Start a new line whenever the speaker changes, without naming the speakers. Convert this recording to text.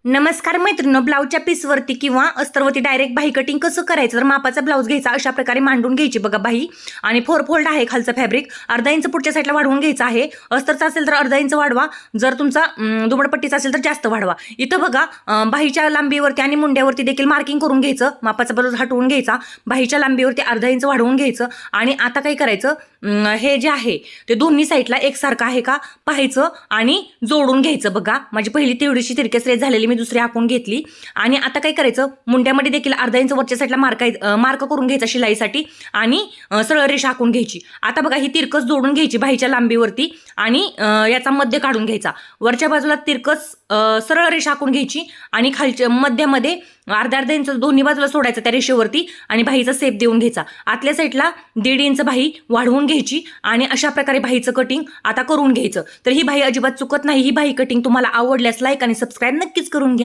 नमस्कार मैत्रिणी, ब्लाऊजच्या पीसवरती किंवा अस्तरवरती डायरेक्ट बाही कटिंग कसं करायचं, तर मापाचा ब्लाऊज घ्यायचा, अशा प्रकारे मांडून घ्यायची बघा बाही. आणि 4 फोल्ड आहे खालचं फॅब्रिक, अर्धा इंच पुढच्या साईडला वाढवून घ्यायचं आहे. अस्तरचा असेल तर अर्धा इंच वाढवा, जर तुमचा दुबडपट्टीचा असेल तर जास्त वाढवा. इथं बघा बाहीच्या लांबीवरती आणि मुंड्यावरती देखील मार्किंग करून घ्यायचं. मापाचा ब्लाऊज हटवून घ्यायचा, बाहीच्या लांबीवरती अर्धा इंच वाढवून घ्यायचं. आणि आता काय करायचं, हे जे आहे ते दोन्ही साईडला एकसारखं आहे का पाहायचं आणि जोडून घ्यायचं. बघा माझी पहिली तेवढीशी तिरकेस रेस झालेली, मी दुसरी आखून घेतली. आणि आता काय करायचं, मुंड्यामध्ये देखील अर्धा इंच वरच्या साईडला मार्क करून घ्यायचा शिलाईसाठी आणि सरळ रेषा आखून घ्यायची. आता बघा ही तिरकस जोडून घ्यायची बाहीच्या लांबीवरती आणि याचा मध्य काढून घ्यायचा. वरच्या बाजूला तिरकस सरळ रेषा आखून घ्यायची आणि खालच्या मध्यामध्ये अर्धा इंच दोन्ही बाजूला सोडायचं त्या रेषेवरती आणि बाहीचा सेप देऊन घ्यायचा. आतल्या साईडला 1.5 इंच बाही वाढवून घ्यायची आणि अशा प्रकारे बाहीचं कटिंग आता करून घ्यायचं. तर ही बाही अजिबात चुकत नाही. ही बाही कटिंग तुम्हाला आवडल्यास लाईक आणि सबस्क्राईब नक्कीच करून घ्या.